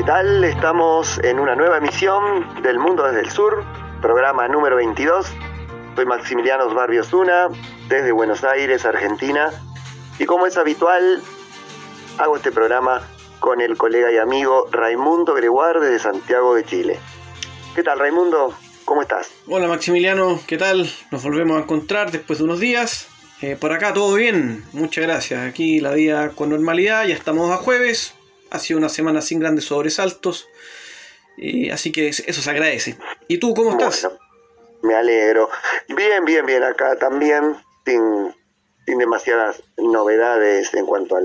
tal? Estamos en una nueva emisión del Mundo desde el Sur, programa número 22. Soy Maximiliano Sbarbi Osuna, desde Buenos Aires, Argentina. Y como es habitual, hago este programa con el colega y amigo Raimundo Greguard desde Santiago de Chile. ¿Qué tal, Raimundo? ¿Cómo estás? Hola, Maximiliano, ¿qué tal? Nos volvemos a encontrar después de unos días. Por acá todo bien, muchas gracias. Aquí la vida con normalidad, ya estamos a jueves. Ha sido una semana sin grandes sobresaltos, así que eso se agradece. ¿Y tú cómo estás? Bueno, me alegro. Bien, acá también, sin demasiadas novedades en cuanto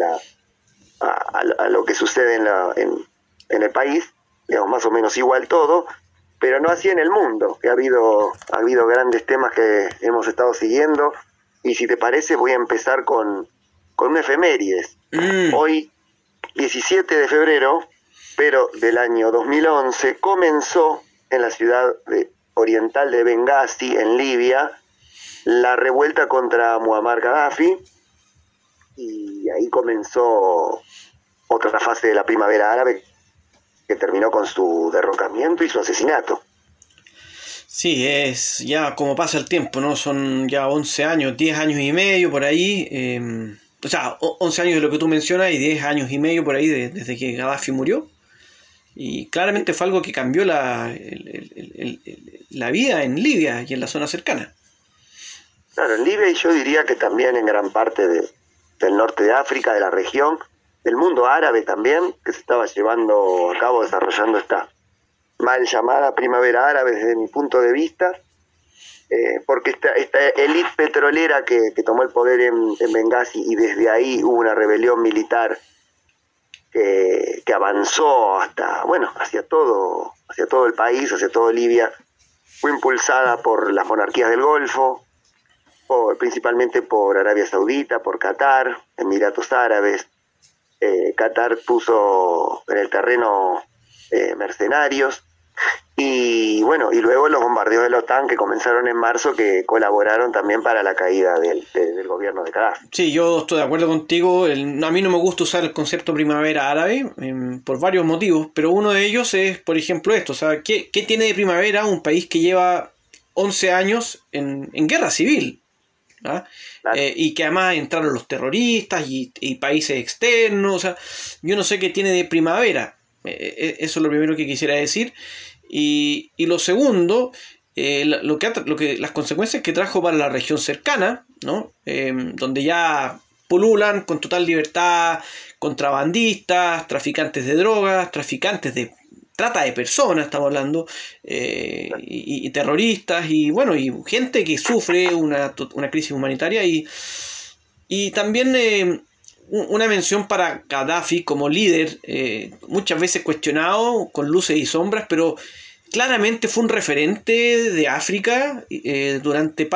a lo que sucede en el país, digamos, más o menos igual todo, pero no así en el mundo, que ha habido grandes temas que hemos estado siguiendo, y si te parece voy a empezar con una efemérides. Hoy, 17 de febrero, pero del año 2011, comenzó en la ciudad oriental de Bengasi, en Libia, la revuelta contra Muammar Gaddafi, y ahí comenzó otra fase de la primavera árabe que terminó con su derrocamiento y su asesinato. Sí, es ya como pasa el tiempo, ¿no? Son ya 11 años, 10 años y medio por ahí. O sea, 11 años de lo que tú mencionas y 10 años y medio por ahí desde que Gaddafi murió. Y claramente fue algo que cambió la vida en Libia y en la zona cercana. Claro, en Libia, y yo diría que también en gran parte del norte de África, de la región, del mundo árabe también, que se estaba llevando a cabo, desarrollando esta mal llamada primavera árabe desde mi punto de vista, porque esta élite petrolera que tomó el poder en Bengasi, y desde ahí hubo una rebelión militar que avanzó hacia todo el país, hacia todo Libia, fue impulsada por las monarquías del Golfo, principalmente por Arabia Saudita, por Qatar, Emiratos Árabes. Qatar puso en el terreno mercenarios, y luego los bombardeos de la OTAN que comenzaron en marzo, que colaboraron también para la caída del gobierno de Gaddafi. Sí, yo estoy de acuerdo contigo. A mí no me gusta usar el concepto primavera árabe por varios motivos, pero uno de ellos es, por ejemplo, esto. O sea, ¿qué tiene de primavera un país que lleva 11 años en guerra civil? ¿Ah? Claro. Y que además entraron los terroristas y países externos. O sea, yo no sé qué tiene de primavera. Eso es lo primero que quisiera decir. Y lo segundo, las consecuencias que trajo para la región cercana, ¿no? Donde ya pululan con total libertad contrabandistas, traficantes de drogas, traficantes de trata de personas, estamos hablando, y terroristas, y gente que sufre una crisis humanitaria, y también una mención para Gaddafi como líder, muchas veces cuestionado, con luces y sombras, pero claramente fue un referente de África durante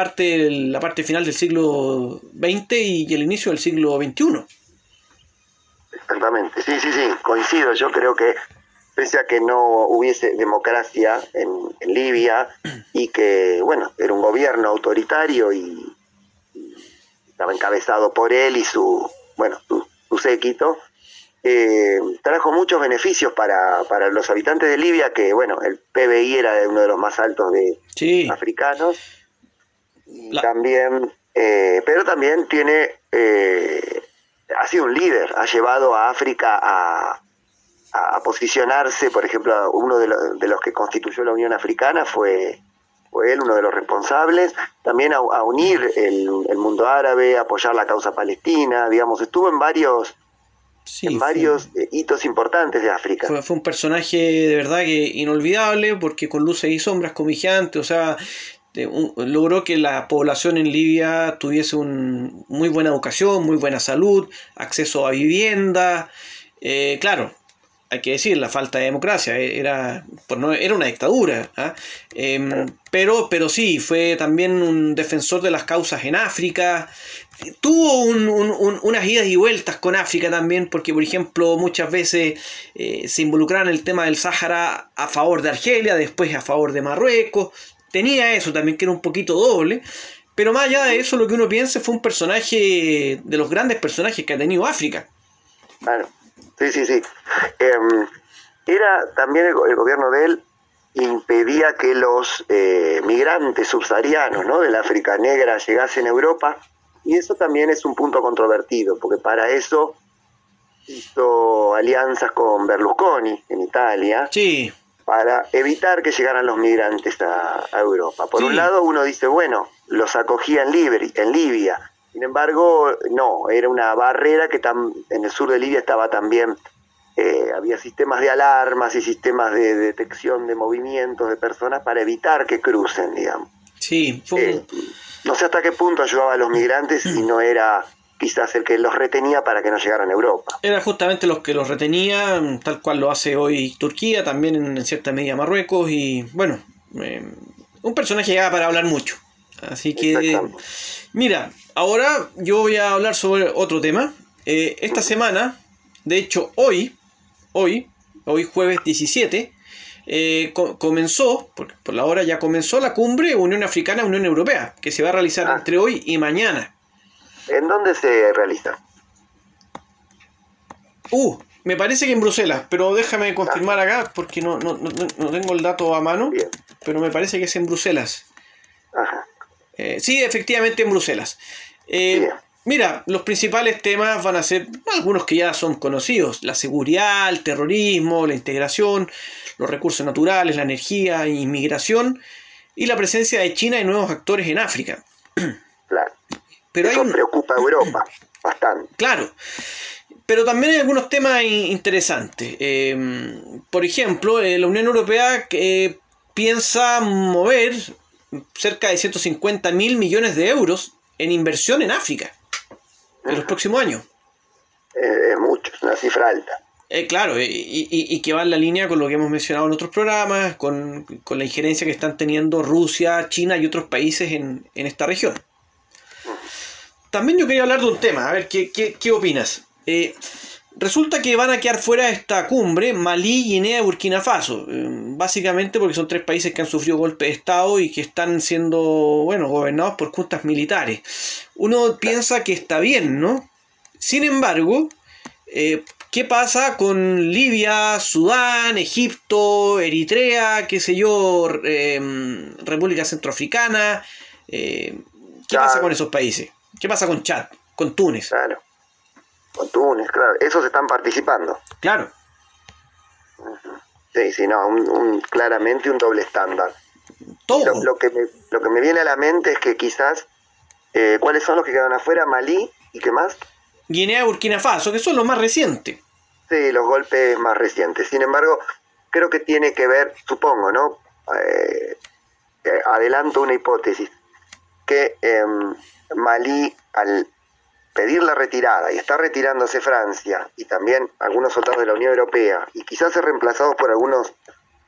la parte final del siglo XX y el inicio del siglo XXI. Exactamente, sí, coincido. Yo creo que pese a que no hubiese democracia en Libia, y que, era un gobierno autoritario y estaba encabezado por él y su séquito, trajo muchos beneficios para los habitantes de Libia, que, el PBI era uno de los más altos africanos, y también, pero también ha sido un líder, ha llevado a África a posicionarse. Por ejemplo, uno de los que constituyó la Unión Africana fue él, uno de los responsables, también a unir el mundo árabe, a apoyar la causa palestina, digamos, estuvo en varios hitos importantes de África. Fue un personaje de verdad que inolvidable, porque con luces y sombras, como dije antes, o sea, logró que la población en Libia tuviese muy buena educación, muy buena salud, acceso a vivienda, claro. Hay que decir, la falta de democracia, era una dictadura, ¿eh? Pero sí, fue también un defensor de las causas en África. Tuvo unas idas y vueltas con África también, porque, por ejemplo, muchas veces se involucraron en el tema del Sáhara a favor de Argelia, después a favor de Marruecos. Tenía eso también, que era un poquito doble. Pero más allá de eso, lo que uno piensa, fue un personaje de los grandes personajes que ha tenido África. Claro. Sí. era también el gobierno de él impedía que los migrantes subsaharianos, ¿no?, del África negra llegasen a Europa, y eso también es un punto controvertido, porque para eso hizo alianzas con Berlusconi en Italia, Sí, para evitar que llegaran los migrantes a Europa. Por un lado, uno dice, bueno, los acogía en Libia. Sin embargo, no, era una barrera que en el sur de Libia estaba también, había sistemas de alarmas y sistemas de detección de movimientos de personas para evitar que crucen, digamos. sí. No sé hasta qué punto ayudaba a los migrantes y no era quizás el que los retenía para que no llegaran a Europa. Era justamente los que los retenía, tal cual lo hace hoy Turquía, también en cierta medida Marruecos, y bueno, un personaje llegaba para hablar mucho. Así que, mira, ahora yo voy a hablar sobre otro tema. Esta semana, de hecho hoy jueves 17, comenzó, por la hora ya comenzó la cumbre Unión Africana-Unión Europea, que se va a realizar entre hoy y mañana. ¿En dónde se realiza? Me parece que en Bruselas, pero déjame confirmar acá porque no tengo el dato a mano. Bien. Pero me parece que es en Bruselas. Ajá. Sí, efectivamente en Bruselas. Mira, los principales temas van a ser algunos que ya son conocidos: la seguridad, el terrorismo, la integración, los recursos naturales, la energía, inmigración y la presencia de China y nuevos actores en África. Claro. Pero eso preocupa a Europa bastante. Claro, pero también hay algunos temas interesantes. Por ejemplo, la Unión Europea piensa mover cerca de 150.000 millones de euros en inversión en África en los próximos años. Es mucho, es una cifra alta. Claro, y que va en la línea con lo que hemos mencionado en otros programas, con la injerencia que están teniendo Rusia, China y otros países en esta región. También yo quería hablar de un tema, a ver, ¿qué opinas? Resulta que van a quedar fuera de esta cumbre Malí, Guinea y Burkina Faso, básicamente porque son tres países que han sufrido golpes de Estado y que están siendo, gobernados por juntas militares. Uno piensa que está bien, ¿no? Sin embargo, ¿qué pasa con Libia, Sudán, Egipto, Eritrea, qué sé yo, República Centroafricana? ¿Qué pasa con esos países? ¿Qué pasa con Chad, con Túnez? Claro, con Túnez, claro. Esos están participando. Claro. Sí, no, claramente un doble estándar. Todo. Lo que me viene a la mente es que quizás, ¿cuáles son los que quedan afuera? Malí, ¿y qué más? Guinea y Burkina Faso, que son los más recientes. Sí, los golpes más recientes. Sin embargo, creo que tiene que ver, supongo, ¿no? Adelanto una hipótesis, que Malí, al pedir la retirada, y está retirándose Francia, y también algunos soldados de la Unión Europea, y quizás ser reemplazados por algunas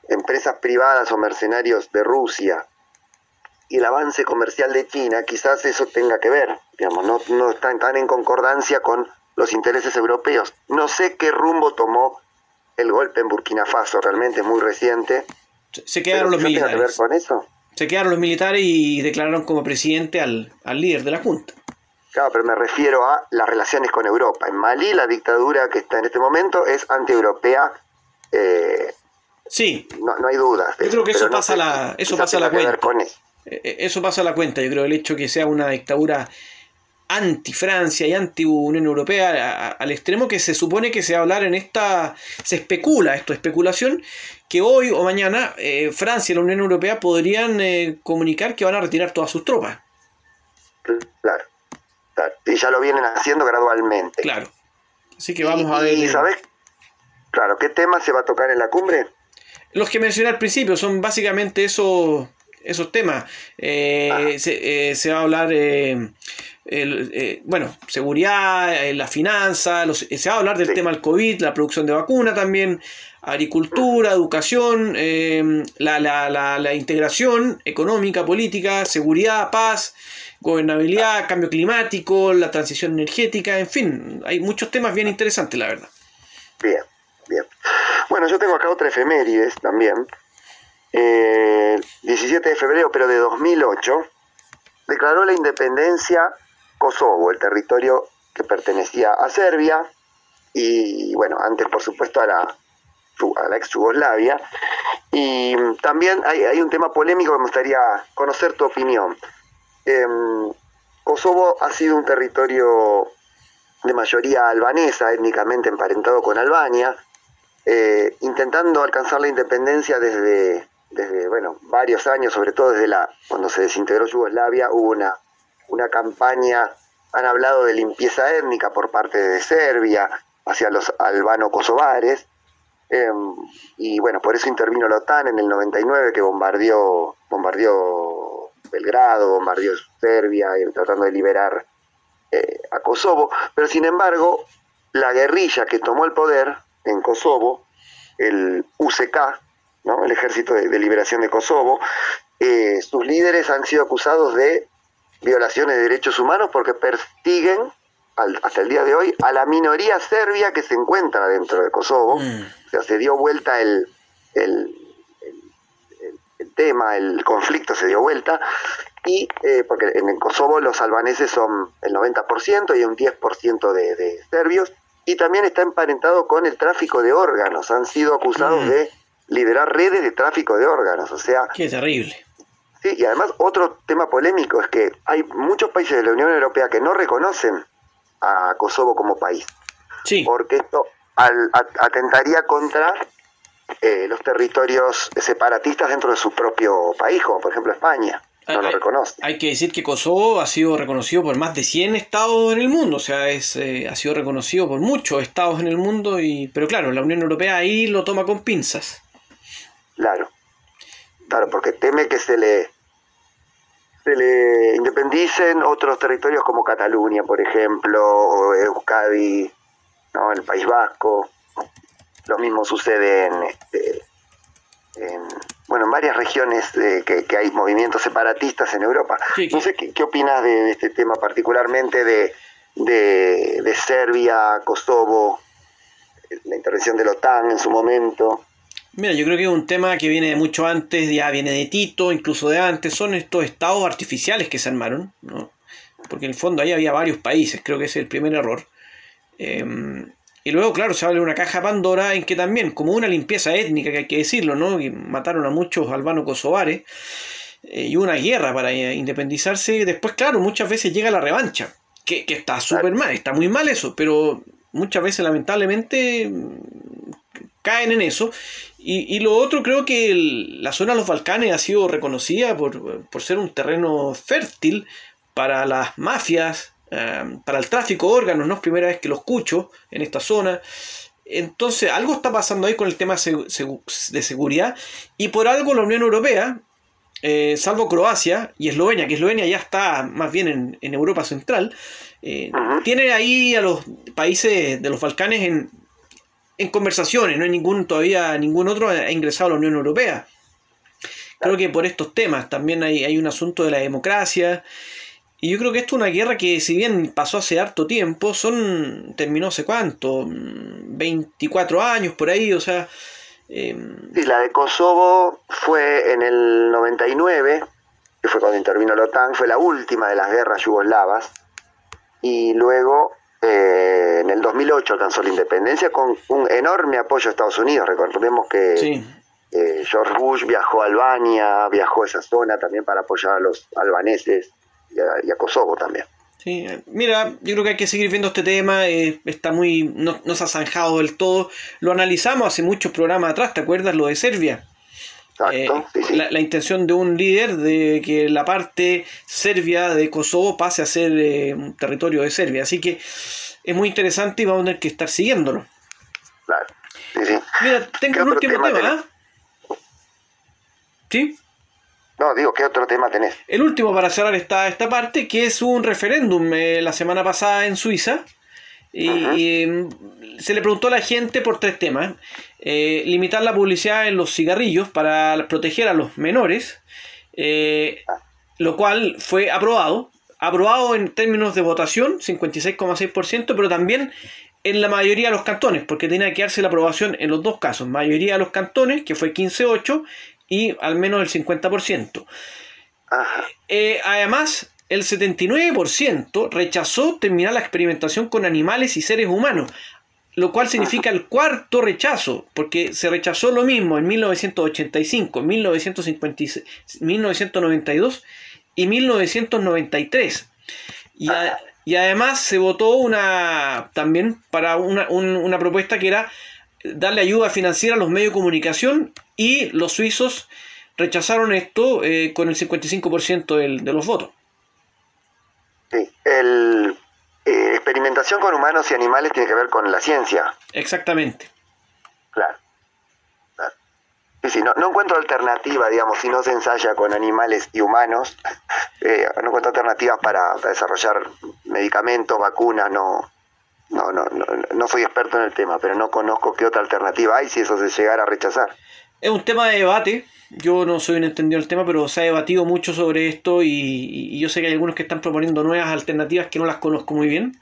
empresas privadas o mercenarios de Rusia, y el avance comercial de China, quizás eso tenga que ver, digamos, no están tan en concordancia con los intereses europeos. No sé qué rumbo tomó el golpe en Burkina Faso, realmente es muy reciente. Se quedaron los militares. ¿Tiene que ver con eso? Se quedaron los militares y declararon como presidente al líder de la Junta. Claro, pero me refiero a las relaciones con Europa. En Malí, la dictadura que está en este momento es antieuropea. Sí. No hay dudas. Yo creo que eso pasa la cuenta. Eso pasa la cuenta. Yo creo el hecho que sea una dictadura anti-Francia y anti-Unión Europea al extremo que se supone que se va a hablar se especula, esto es especulación, que hoy o mañana Francia y la Unión Europea podrían comunicar que van a retirar todas sus tropas. Claro. Y ya lo vienen haciendo gradualmente. Claro. Así que vamos a ver. ¿Y sabes? Claro, ¿qué tema se va a tocar en la cumbre? Los que mencioné al principio son básicamente esos temas. Se va a hablar seguridad, la finanza, se va a hablar del tema del COVID, la producción de vacuna también, agricultura, educación, la integración económica, política, seguridad, paz, gobernabilidad, cambio climático, la transición energética, en fin, hay muchos temas bien interesantes, la verdad. Bien. Bueno, yo tengo acá otra efemérides también. 17 de febrero, pero de 2008, declaró la independencia Kosovo, el territorio que pertenecía a Serbia, y bueno, antes por supuesto a la a la ex Yugoslavia. Y también hay un tema polémico que me gustaría conocer tu opinión. Kosovo ha sido un territorio de mayoría albanesa, étnicamente emparentado con Albania, intentando alcanzar la independencia desde varios años, sobre todo desde cuando se desintegró Yugoslavia. Hubo una campaña, han hablado de limpieza étnica por parte de Serbia hacia los albano-kosovares, y bueno, por eso intervino la OTAN en el 99, que bombardeó Belgrado, bombardeó Serbia, tratando de liberar a Kosovo. Pero sin embargo, la guerrilla que tomó el poder en Kosovo, el UCK, ¿no?, el Ejército de Liberación de Kosovo, sus líderes han sido acusados de violaciones de derechos humanos porque persiguen hasta el día de hoy a la minoría serbia que se encuentra dentro de Kosovo. O sea, se dio vuelta el tema, el conflicto se dio vuelta, y porque en Kosovo los albaneses son el 90% y un 10% de serbios, y también está emparentado con el tráfico de órganos. Han sido acusados de liderar redes de tráfico de órganos, o sea... Qué terrible. Sí, y además otro tema polémico es que hay muchos países de la Unión Europea que no reconocen a Kosovo como país. Sí. Porque esto atentaría contra los territorios separatistas dentro de su propio país, como por ejemplo España. No lo reconoce. Hay que decir que Kosovo ha sido reconocido por más de 100 estados en el mundo, o sea, ha sido reconocido por muchos estados en el mundo, pero claro, la Unión Europea ahí lo toma con pinzas. Claro, porque teme que se le independicen otros territorios como Cataluña, por ejemplo, o Euskadi, ¿no?, el País Vasco. Lo mismo sucede en varias regiones que hay movimientos separatistas en Europa. Sí. No sé qué opinas de este tema, particularmente de Serbia, Kosovo, la intervención de la OTAN en su momento. Mira, yo creo que es un tema que viene de mucho antes, ya viene de Tito, incluso de antes. Son estos estados artificiales que se armaron, ¿no? Porque en el fondo ahí había varios países, creo que ese es el primer error. Y luego, claro, se abre una caja Pandora en que también, como una limpieza étnica, que hay que decirlo, ¿no?, que mataron a muchos albano-kosovares, y una guerra para independizarse. Después, claro, muchas veces llega la revancha, que está súper mal, está muy mal eso, pero muchas veces lamentablemente caen en eso. Y lo otro, creo que la zona de los Balcanes ha sido reconocida por ser un terreno fértil para las mafias, para el tráfico de órganos, ¿no? Es primera vez que lo escucho en esta zona. Entonces algo está pasando ahí con el tema de seguridad, y por algo la Unión Europea, salvo Croacia y Eslovenia, que Eslovenia ya está más bien en Europa Central, tiene ahí a los países de los Balcanes en conversaciones. No hay todavía ningún otro ha ingresado a la Unión Europea. Creo que por estos temas también hay un asunto de la democracia. Y yo creo que esto es una guerra que, si bien pasó hace harto tiempo, terminó hace cuánto, 24 años por ahí, o sea... Sí, la de Kosovo fue en el 99, que fue cuando intervino la OTAN, fue la última de las guerras yugoslavas, y luego en el 2008 alcanzó la independencia con un enorme apoyo de Estados Unidos. Recordemos que sí. George Bush viajó a Albania, viajó a esa zona también para apoyar a los albaneses y a Kosovo también. Sí, mira, yo creo que hay que seguir viendo este tema. Está no se ha zanjado del todo. Lo analizamos hace muchos programas atrás, ¿te acuerdas? Lo de Serbia. Exacto, sí. La intención de un líder de que la parte serbia de Kosovo pase a ser un territorio de Serbia. Así que es muy interesante y vamos a tener que estar siguiéndolo. Claro, sí. Mira, tengo un último tema. ¿Sí? No, digo, ¿qué otro tema tenés? El último para cerrar esta parte, que es un referéndum la semana pasada en Suiza. Y se le preguntó a la gente por 3 temas. Limitar la publicidad en los cigarrillos para proteger a los menores, lo cual fue aprobado en términos de votación, 56,6%, pero también en la mayoría de los cantones, porque tenía que darse la aprobación en los dos casos, mayoría de los cantones, que fue 15,8%, y al menos el 50%. Además, el 79% rechazó terminar la experimentación con animales y seres humanos, lo cual significa el cuarto rechazo, porque se rechazó lo mismo en 1985, 1956, 1992 y 1993. Y además se votó también para una propuesta que era darle ayuda financiera a los medios de comunicación, y los suizos rechazaron esto con el 55% de los votos. Sí, experimentación con humanos y animales tiene que ver con la ciencia. Exactamente. Claro. Sí, no encuentro alternativa, digamos, si no se ensaya con animales y humanos, no encuentro alternativas para desarrollar medicamentos, vacunas, no soy experto en el tema, pero no conozco qué otra alternativa hay si eso se llegara a rechazar. Es un tema de debate, yo no soy un entendido del tema, pero se ha debatido mucho sobre esto, y yo sé que hay algunos que están proponiendo nuevas alternativas que no las conozco muy bien,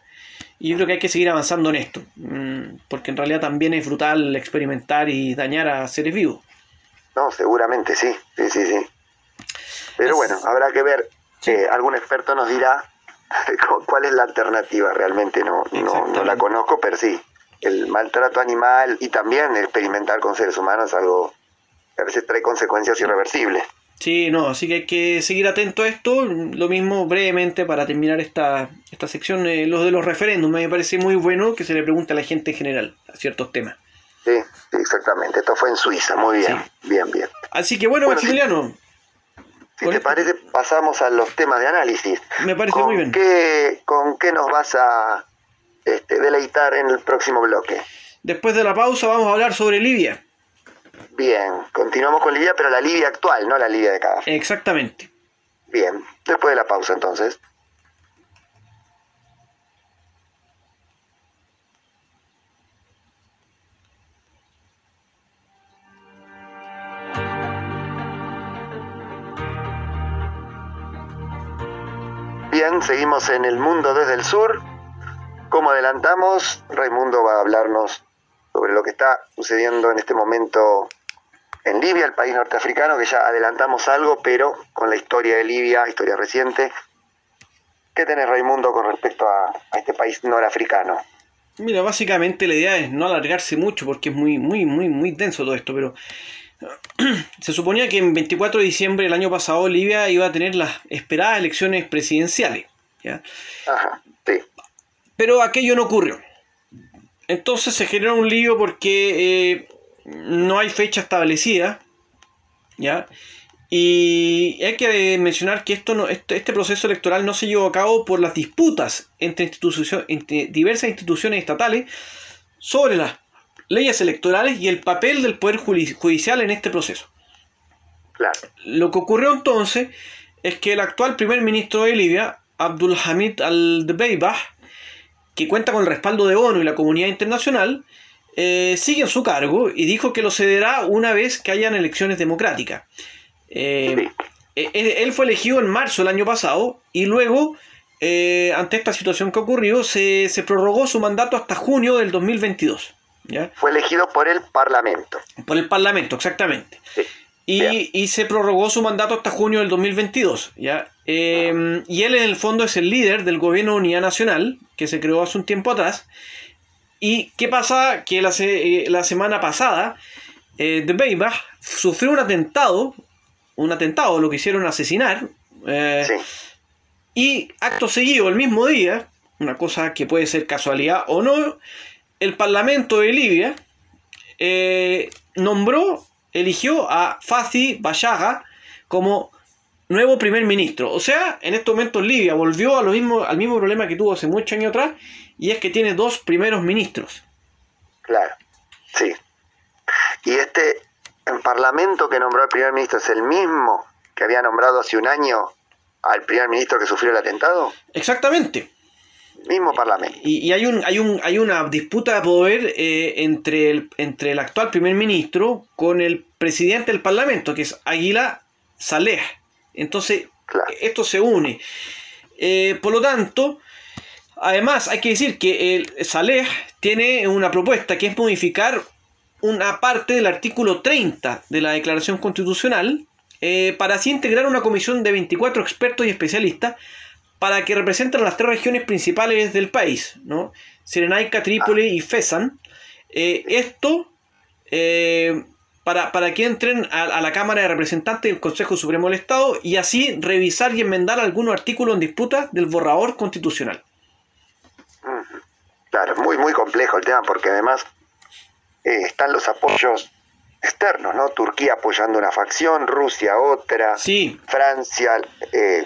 y yo creo que hay que seguir avanzando en esto, porque en realidad también es brutal experimentar y dañar a seres vivos. No, seguramente sí. Pero bueno, habrá que ver, algún experto nos dirá cuál es la alternativa. Realmente no la conozco, pero sí, el maltrato animal y también experimentar con seres humanos es algo que a veces trae consecuencias irreversibles. Sí, así que hay que seguir atento a esto. Lo mismo, brevemente, para terminar esta sección, los de los referéndums. Me parece muy bueno que se le pregunte a la gente en general a ciertos temas. Sí, exactamente. Esto fue en Suiza. Muy bien, sí. Bien. Así que bueno, Maximiliano. Si te parece, pasamos a los temas de análisis. Me parece muy bien. ¿Con qué nos vas a deleitar en el próximo bloque? Después de la pausa vamos a hablar sobre Libia. Bien, continuamos con Libia, pero la Libia actual, no la Libia de Gaddafi. Exactamente. Bien, después de la pausa entonces. Bien, seguimos en El Mundo desde el Sur. Como adelantamos, Raimundo va a hablarnos sobre lo que está sucediendo en este momento en Libia, el país norteafricano, que ya adelantamos algo, pero con la historia de Libia, historia reciente. ¿Qué tenés, Raimundo, con respecto a este país norafricano? Mira, básicamente la idea es no alargarse mucho porque es muy denso todo esto, pero se suponía que en 24 de diciembre del año pasado Libia iba a tener las esperadas elecciones presidenciales, ¿ya? Ajá, sí. Pero aquello no ocurrió. Entonces se generó un lío porque no hay fecha establecida, ¿ya? Y hay que mencionar que este proceso electoral no se llevó a cabo por las disputas entre diversas instituciones estatales sobre las leyes electorales y el papel del Poder Judicial en este proceso. Claro. Lo que ocurrió entonces es que el actual primer ministro de Libia, Abdulhamid al-Dbeibah, que cuenta con el respaldo de ONU y la comunidad internacional, sigue en su cargo y dijo que lo cederá una vez que hayan elecciones democráticas. Él fue elegido en marzo del año pasado y luego, ante esta situación que ocurrió, se prorrogó su mandato hasta junio del 2022. ¿Ya? Fue elegido por el Parlamento. Por el Parlamento, exactamente. Sí. Y se prorrogó su mandato hasta junio del 2022. ¿Ya? Y él en el fondo es el líder del gobierno de unidad nacional que se creó hace un tiempo atrás. ¿Y qué pasa? Que la semana pasada Dbeibah sufrió un atentado, lo quisieron asesinar. Sí. Y acto seguido, el mismo día, una cosa que puede ser casualidad o no, el Parlamento de Libia eligió a Fathi Bashagha como nuevo primer ministro. O sea, en estos momentos Libia volvió al mismo problema que tuvo hace muchos años atrás, y es que tiene dos primeros ministros. Claro, sí. Y el Parlamento que nombró al primer ministro es el mismo que había nombrado hace un año al primer ministro que sufrió el atentado. Exactamente. Mismo Parlamento. Y hay una disputa de poder entre el actual primer ministro con el presidente del Parlamento, que es Aguila Saleh. Entonces, claro, esto se une. Por lo tanto, además hay que decir que Saleh tiene una propuesta que es modificar una parte del artículo 30 de la Declaración Constitucional para así integrar una comisión de 24 expertos y especialistas para que representen las tres regiones principales del país, ¿no? Cirenaica, Trípoli y Fezzan. Esto para que entren a la Cámara de Representantes del Consejo Supremo del Estado y así revisar y enmendar algunos artículos en disputa del borrador constitucional. Claro, muy, muy complejo el tema, porque además están los apoyos externos, ¿no? Turquía apoyando una facción, Rusia otra, sí. Francia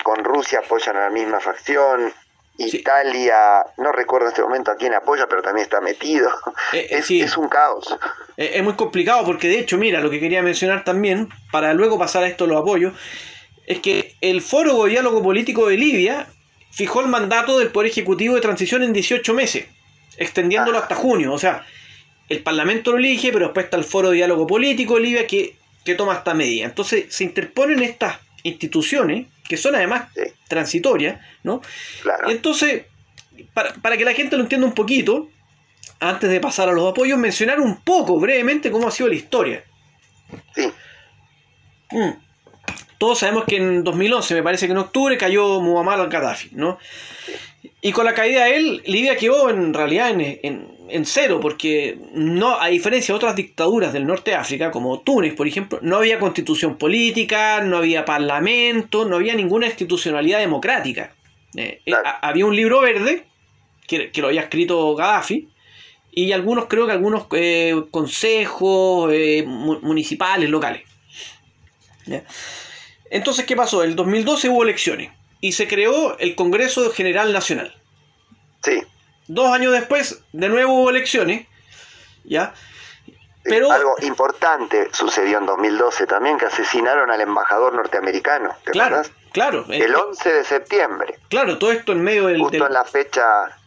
con Rusia apoyan a la misma facción, Italia, sí. No recuerdo en este momento a quién apoya, pero también está metido. Es un caos. Es muy complicado porque de hecho, mira, lo que quería mencionar también, para luego pasar a esto los apoyos, es que el Foro de Diálogo Político de Libia fijó el mandato del Poder Ejecutivo de transición en 18 meses, extendiéndolo hasta junio. O sea, el Parlamento lo elige, pero después está el Foro de Diálogo Político de Libia que toma esta medida. Entonces se interponen estas instituciones, que son además transitorias, ¿no? Claro. Entonces, para que la gente lo entienda un poquito, antes de pasar a los apoyos, mencionar un poco, brevemente, cómo ha sido la historia. Sí. Todos sabemos que en 2011, me parece que en octubre, cayó Muammar al-Gaddafi, ¿no? Y con la caída de él, Libia quedó en realidad en cero, porque no, a diferencia de otras dictaduras del norte de África, como Túnez, por ejemplo, no había constitución política, no había parlamento, no había ninguna institucionalidad democrática. Había un libro verde, que lo había escrito Gaddafi, y creo que algunos consejos municipales, locales. ¿Ya? Entonces, ¿qué pasó? En el 2012 hubo elecciones y se creó el Congreso General Nacional. Sí. 2 años después, de nuevo hubo elecciones, ¿ya? Pero algo importante sucedió en 2012 también, que asesinaron al embajador norteamericano. ¿Te acuerdas? Claro. El 11 de septiembre. Claro, todo esto en medio justo en la fecha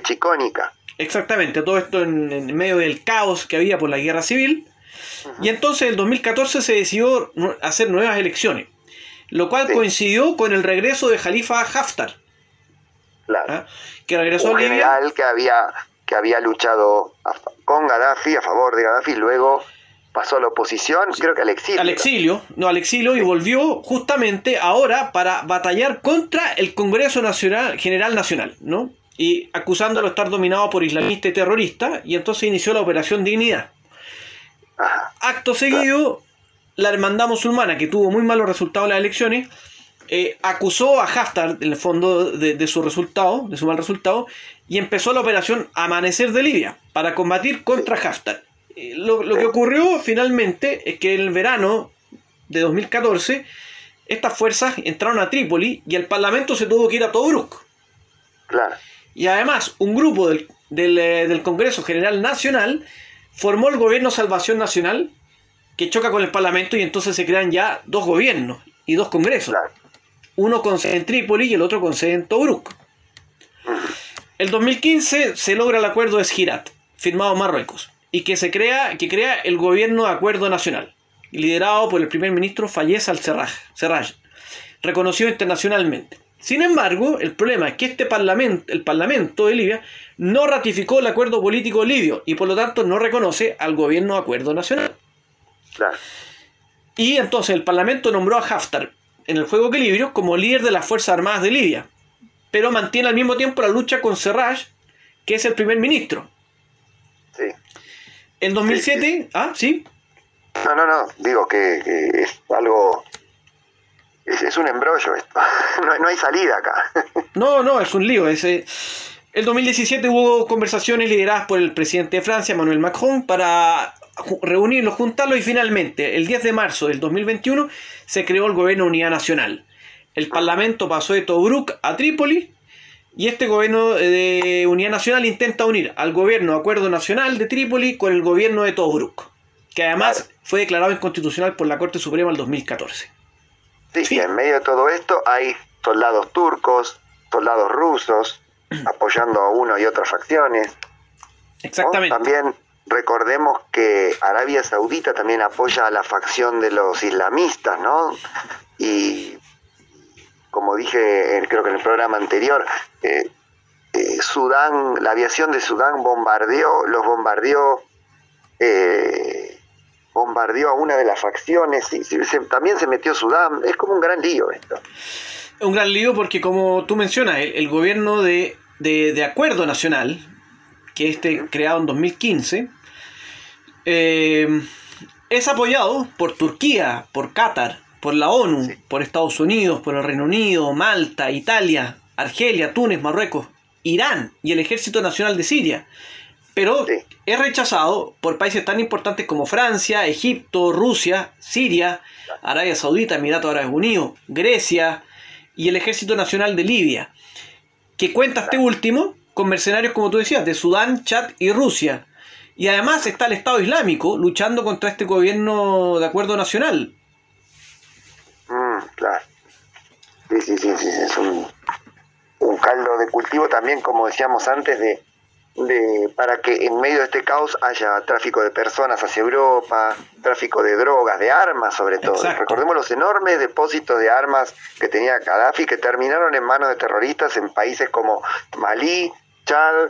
icónica. Exactamente, todo esto en medio del caos que había por la guerra civil. Y entonces en el 2014 se decidió hacer nuevas elecciones, lo cual coincidió con el regreso de Khalifa Haftar. Claro. Que regresó un a Libia. General que había luchado con Gaddafi, a favor de Gaddafi, luego pasó a la oposición, creo que al exilio. Al exilio y volvió justamente ahora para batallar contra el Congreso General Nacional, ¿no? Y acusándolo de estar dominado por islamistas y terroristas, y entonces inició la Operación Dignidad. Acto seguido, la Hermandad Musulmana, que tuvo muy malos resultados en las elecciones, acusó a Haftar, en el fondo, de su mal resultado, y empezó la operación Amanecer de Libia, para combatir contra Haftar. Lo que ocurrió finalmente es que en el verano de 2014, estas fuerzas entraron a Trípoli y el Parlamento se tuvo que ir a Tobruk. Claro. Y además, un grupo del Congreso General Nacional formó el Gobierno Salvación Nacional, que choca con el Parlamento, y entonces se crean ya 2 gobiernos y 2 congresos. Claro. Uno con sede en Trípoli y el otro con sede en Tobruk. El 2015 se logra el acuerdo de Sjirat, firmado en Marruecos, y que crea el Gobierno de Acuerdo Nacional, liderado por el primer ministro Fayez al-Serraj, reconocido internacionalmente. Sin embargo, el problema es que el Parlamento de Libia no ratificó el acuerdo político libio y por lo tanto no reconoce al Gobierno de Acuerdo Nacional. Claro. Y entonces el Parlamento nombró a Haftar en el juego de equilibrio como líder de las Fuerzas Armadas de Libia, pero mantiene al mismo tiempo la lucha con Serraj, que es el primer ministro. Sí. En 2007... Sí. ¿Ah, sí? No, digo que es algo... Es un embrollo esto. No hay salida acá. No, es un lío. El 2017 hubo conversaciones lideradas por el presidente de Francia, Emmanuel Macron, para reunirlos, juntarlos, y finalmente, el 10 de marzo del 2021, se creó el Gobierno de Unidad Nacional. El Parlamento pasó de Tobruk a Trípoli, y este Gobierno de Unidad Nacional intenta unir al Gobierno de Acuerdo Nacional de Trípoli con el Gobierno de Tobruk, que además fue declarado inconstitucional por la Corte Suprema en 2014. Sí, y en medio de todo esto hay soldados turcos, soldados rusos, apoyando a una y otras facciones. Exactamente. ¿No? También recordemos que Arabia Saudita también apoya a la facción de los islamistas, ¿no? Y como dije, creo que en el programa anterior, Sudán, la aviación de Sudán bombardeó a una de las facciones, y también se metió Sudán. Es como un gran lío esto. Un gran lío porque, como tú mencionas, el gobierno de Acuerdo Nacional que creado en 2015, es apoyado por Turquía, por Qatar, por la ONU, Sí. por Estados Unidos, por el Reino Unido, Malta, Italia, Argelia, Túnez, Marruecos, Irán y el Ejército Nacional de Siria. Pero Sí. es rechazado por países tan importantes como Francia, Egipto, Rusia, Siria, Arabia Saudita, Emiratos Árabes Unidos, Grecia y el Ejército Nacional de Libia, que cuenta este último con mercenarios, como tú decías, de Sudán, Chad y Rusia. Y además está el Estado Islámico luchando contra este gobierno de acuerdo nacional. Claro. Sí, es un caldo de cultivo también, como decíamos antes, para que en medio de este caos haya tráfico de personas hacia Europa, tráfico de drogas, de armas sobre todo. Exacto. Recordemos los enormes depósitos de armas que tenía Gaddafi, que terminaron en manos de terroristas en países como Malí, Chad,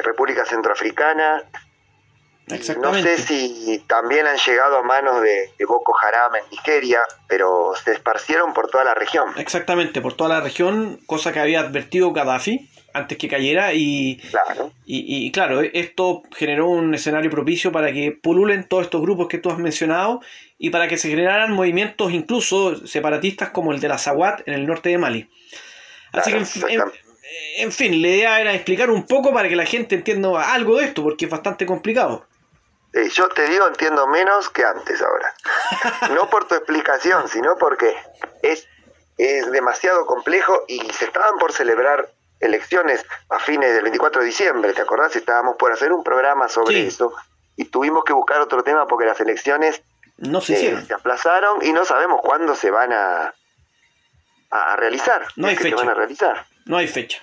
República Centroafricana. No Exactamente. sé si también han llegado a manos de Boko Haram en Nigeria, pero se esparcieron por toda la región. Exactamente, por toda la región, cosa que había advertido Gaddafi antes que cayera Claro. y claro, esto generó un escenario propicio para que pululen todos estos grupos que tú has mencionado y para que se generaran movimientos incluso separatistas como el de la Azawad en el norte de Mali. Así Claro, que, en fin, la idea era explicar un poco para que la gente entienda algo de esto, porque es bastante complicado. Yo te digo, entiendo menos que antes ahora. No por tu explicación, sino porque es demasiado complejo y se estaban por celebrar elecciones a fines del 24 de diciembre, ¿te acordás? Estábamos por hacer un programa sobre eso y tuvimos que buscar otro tema porque las elecciones no se hicieron. Se aplazaron y no sabemos cuándo se van a realizar. No hay fecha. Se van a realizar. No hay fecha.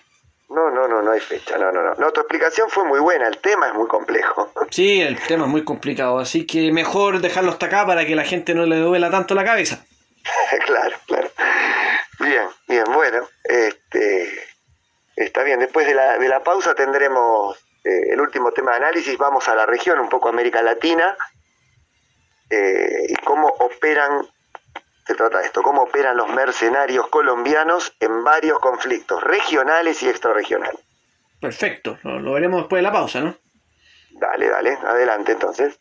No hay fecha, no. Tu explicación fue muy buena, el tema es muy complejo. Sí, el tema es muy complicado, así que mejor dejarlo hasta acá para que la gente no le duela tanto la cabeza. Claro. Bien, bueno, está bien, después de la pausa tendremos el último tema de análisis, vamos a la región, un poco América Latina, y cómo operan. Se trata de esto, cómo operan los mercenarios colombianos en varios conflictos regionales y extrarregionales. Perfecto, lo veremos después de la pausa, ¿no? Dale, adelante entonces.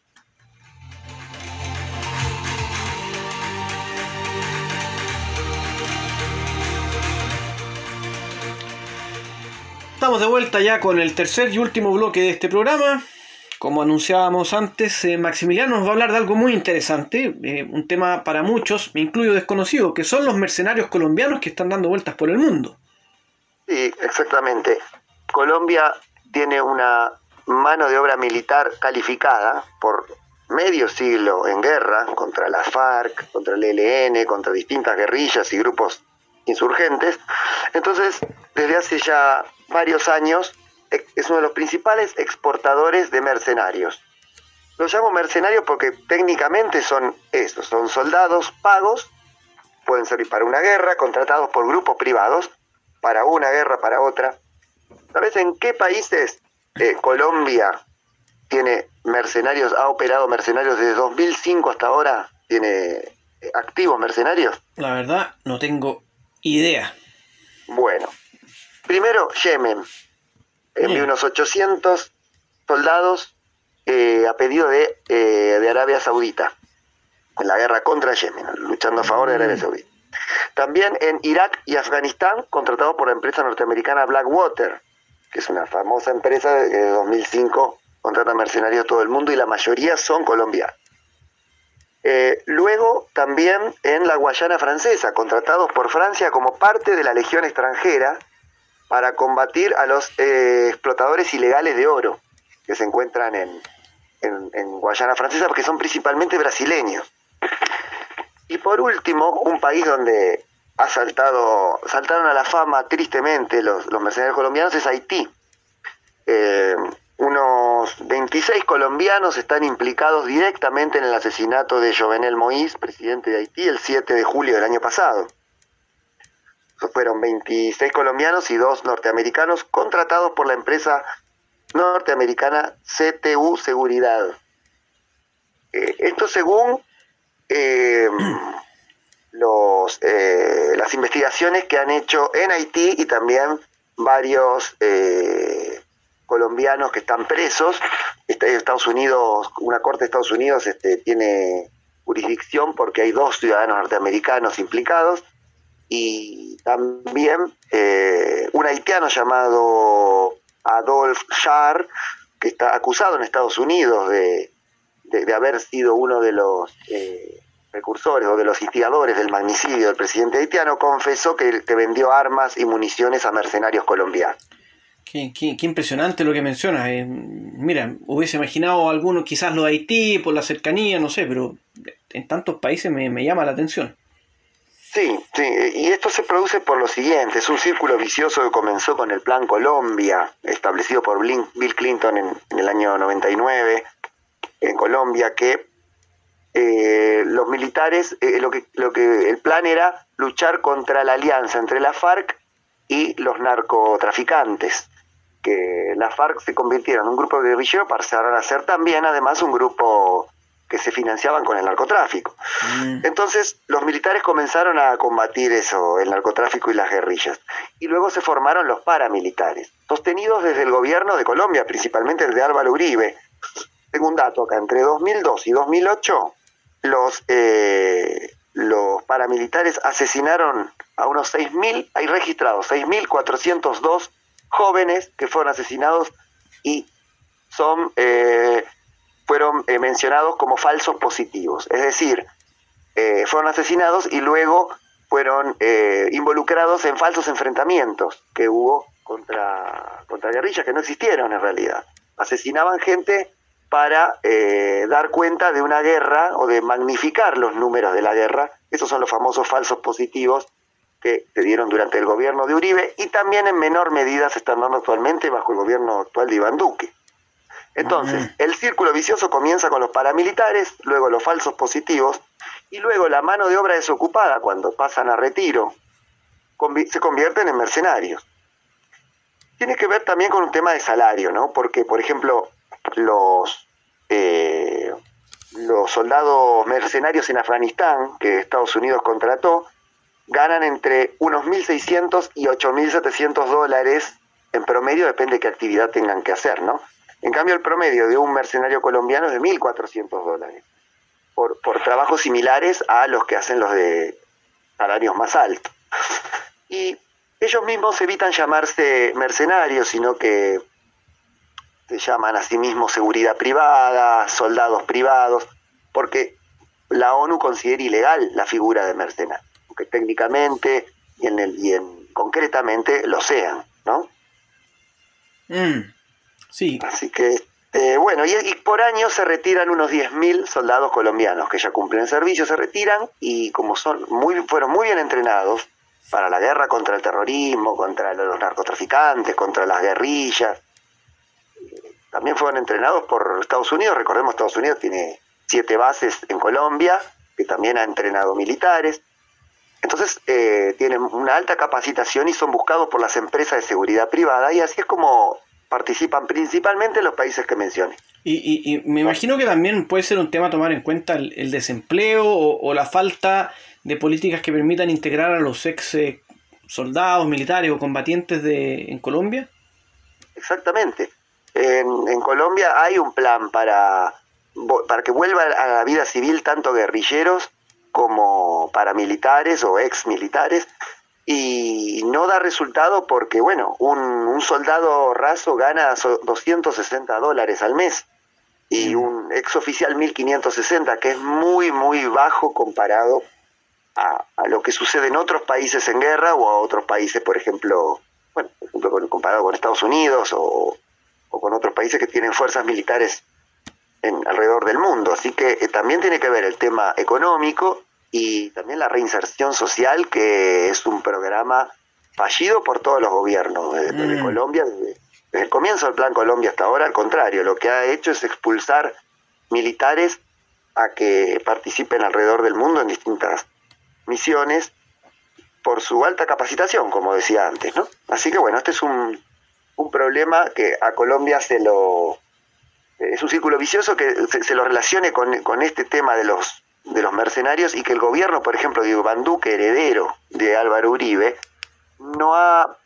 Estamos de vuelta ya con el tercer y último bloque de este programa. Como anunciábamos antes, Maximiliano nos va a hablar de algo muy interesante, un tema para muchos, me incluyo desconocido, que son los mercenarios colombianos que están dando vueltas por el mundo. Sí, exactamente. Colombia tiene una mano de obra militar calificada por medio siglo en guerra contra las FARC, contra el ELN, contra distintas guerrillas y grupos insurgentes. Entonces, desde hace ya varios años, es uno de los principales exportadores de mercenarios. Los llamo mercenarios porque técnicamente son esos, son soldados pagos, pueden servir para una guerra, contratados por grupos privados, para una guerra, para otra. ¿Sabes en qué países Colombia tiene mercenarios, ha operado mercenarios desde 2005 hasta ahora? ¿Tiene activos mercenarios? La verdad, no tengo idea. Bueno, primero Yemen. Envió unos 800 soldados a pedido de Arabia Saudita en la guerra contra Yemen, luchando a favor de Arabia Saudita. También en Irak y Afganistán, contratados por la empresa norteamericana Blackwater, que es una famosa empresa que desde 2005 contrata mercenarios de todo el mundo y la mayoría son colombianos. Luego también en la Guayana Francesa, contratados por Francia como parte de la Legión extranjera para combatir a los explotadores ilegales de oro que se encuentran en Guayana Francesa, porque son principalmente brasileños. Y por último, un país donde saltaron a la fama tristemente los mercenarios colombianos es Haití. Unos 26 colombianos están implicados directamente en el asesinato de Jovenel Moïse, presidente de Haití, el 7 de julio del año pasado. Fueron 26 colombianos y 2 norteamericanos contratados por la empresa norteamericana CTU Seguridad. Esto según las investigaciones que han hecho en Haití y también varios colombianos que están presos. Estados Unidos, una corte de Estados Unidos tiene jurisdicción porque hay 2 ciudadanos norteamericanos implicados, y también un haitiano llamado Adolphe Char, que está acusado en Estados Unidos de haber sido uno de los precursores o de los instigadores del magnicidio del presidente haitiano, confesó que vendió armas y municiones a mercenarios colombianos. Qué impresionante lo que mencionas. Mira, hubiese imaginado algunos, quizás lo de Haití, por la cercanía, no sé, pero en tantos países me llama la atención. Sí, y esto se produce por lo siguiente: es un círculo vicioso que comenzó con el Plan Colombia, establecido por Bill Clinton en el año 99 en Colombia, que los militares, el plan era luchar contra la alianza entre la FARC y los narcotraficantes, que la FARC se convirtieron en un grupo guerrillero, pasaron a ser también además un grupo que se financiaban con el narcotráfico. Entonces los militares comenzaron a combatir eso, el narcotráfico y las guerrillas, y luego se formaron los paramilitares, sostenidos desde el gobierno de Colombia, principalmente desde Álvaro Uribe. Tengo un dato acá: entre 2002 y 2008 los paramilitares asesinaron a unos 6.000, hay registrados 6.402 jóvenes que fueron asesinados y fueron mencionados como falsos positivos, es decir, fueron asesinados y luego fueron involucrados en falsos enfrentamientos que hubo contra guerrillas que no existieron en realidad. Asesinaban gente para dar cuenta de una guerra o de magnificar los números de la guerra. Esos son los famosos falsos positivos que se dieron durante el gobierno de Uribe, y también en menor medida se están dando actualmente bajo el gobierno actual de Iván Duque. Entonces, el círculo vicioso comienza con los paramilitares, luego los falsos positivos, y luego la mano de obra desocupada, cuando pasan a retiro, se convierten en mercenarios. Tiene que ver también con un tema de salario, ¿no? Porque, por ejemplo, los soldados mercenarios en Afganistán, que Estados Unidos contrató, ganan entre unos 1.600 y 8.700 dólares en promedio, depende de qué actividad tengan que hacer, ¿no? En cambio, el promedio de un mercenario colombiano es de 1.400 dólares, por trabajos similares a los que hacen los de salarios más altos. Y ellos mismos evitan llamarse mercenarios, sino que se llaman a sí mismos seguridad privada, soldados privados, porque la ONU considera ilegal la figura de mercenario, aunque técnicamente y concretamente lo sean, ¿no? Sí. Así que, bueno, y por año se retiran unos 10.000 soldados colombianos que ya cumplen el servicio, se retiran, y como fueron muy bien entrenados para la guerra contra el terrorismo, contra los narcotraficantes, contra las guerrillas, también fueron entrenados por Estados Unidos. Recordemos, Estados Unidos tiene 7 bases en Colombia, que también ha entrenado militares. Entonces tienen una alta capacitación y son buscados por las empresas de seguridad privada, y así es como participan principalmente en los países que mencioné. Y me imagino que también puede ser un tema a tomar en cuenta el desempleo o la falta de políticas que permitan integrar a los ex soldados, militares o combatientes en Colombia. Exactamente. En Colombia hay un plan para que vuelva a la vida civil tanto guerrilleros como paramilitares o ex militares, y no da resultado porque, bueno, un soldado raso gana 260 dólares al mes y un ex oficial 1.560, que es muy, muy bajo comparado a lo que sucede en otros países en guerra o a otros países, por ejemplo, comparado con Estados Unidos o con otros países que tienen fuerzas militares alrededor del mundo. Así que también tiene que ver el tema económico y también la reinserción social, que es un programa fallido por todos los gobiernos desde Colombia, desde el comienzo del Plan Colombia hasta ahora. Al contrario, lo que ha hecho es expulsar militares a que participen alrededor del mundo en distintas misiones por su alta capacitación, como decía antes, ¿no? Así que bueno, este es un problema que a Colombia es un círculo vicioso que se lo relacione con este tema de los mercenarios, y que el gobierno, por ejemplo, de Iván Duque, heredero de Álvaro Uribe, no ha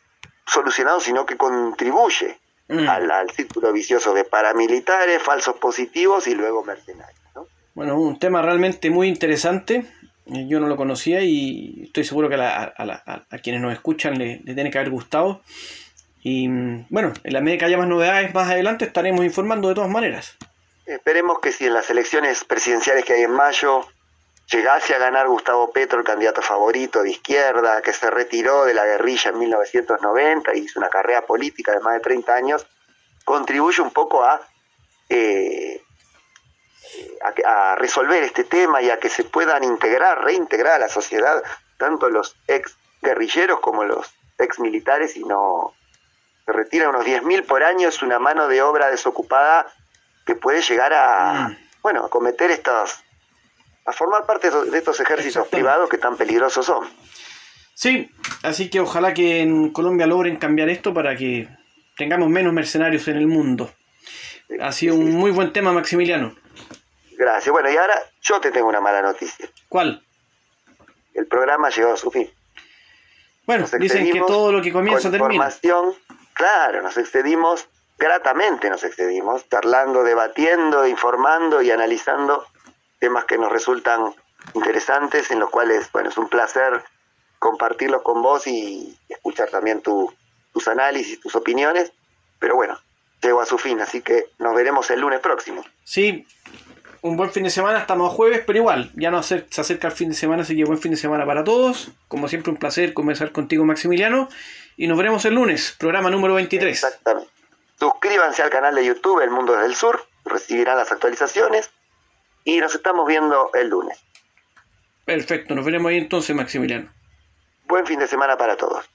solucionado, sino que contribuye al círculo vicioso de paramilitares, falsos positivos y luego mercenarios, ¿no? Bueno, un tema realmente muy interesante. Yo no lo conocía y estoy seguro que a quienes nos escuchan le tiene que haber gustado. Y bueno, en la medida que haya más novedades más adelante estaremos informando de todas maneras. Esperemos que si en las elecciones presidenciales que hay en mayo llegase a ganar Gustavo Petro, el candidato favorito de izquierda, que se retiró de la guerrilla en 1990 y hizo una carrera política de más de 30 años, contribuye un poco a resolver este tema y a que se puedan reintegrar a la sociedad tanto los ex guerrilleros como los ex militares, y no se retiran unos 10.000 por año. Es una mano de obra desocupada que puede llegar a cometer a formar parte de estos ejércitos privados que tan peligrosos son. Sí, así que ojalá que en Colombia logren cambiar esto para que tengamos menos mercenarios en el mundo. Ha sido un muy buen tema, Maximiliano. Gracias. Bueno, y ahora yo te tengo una mala noticia. ¿Cuál? El programa llegó a su fin. Bueno, dicen que todo lo que comienza termina. Claro, nos excedimos, gratamente nos excedimos, charlando, debatiendo, informando y analizando temas que nos resultan interesantes, en los cuales, bueno, es un placer compartirlos con vos y escuchar también tus análisis, tus opiniones. Pero bueno, llegó a su fin, así que nos veremos el lunes próximo. Sí, un buen fin de semana, estamos a jueves, pero igual, ya no se acerca el fin de semana, así que buen fin de semana para todos. Como siempre, un placer conversar contigo, Maximiliano, y nos veremos el lunes, programa número 23. Exactamente. Suscríbanse al canal de YouTube El Mundo desde el Sur, recibirán las actualizaciones y nos estamos viendo el lunes. Perfecto, nos veremos ahí entonces, Maximiliano. Buen fin de semana para todos.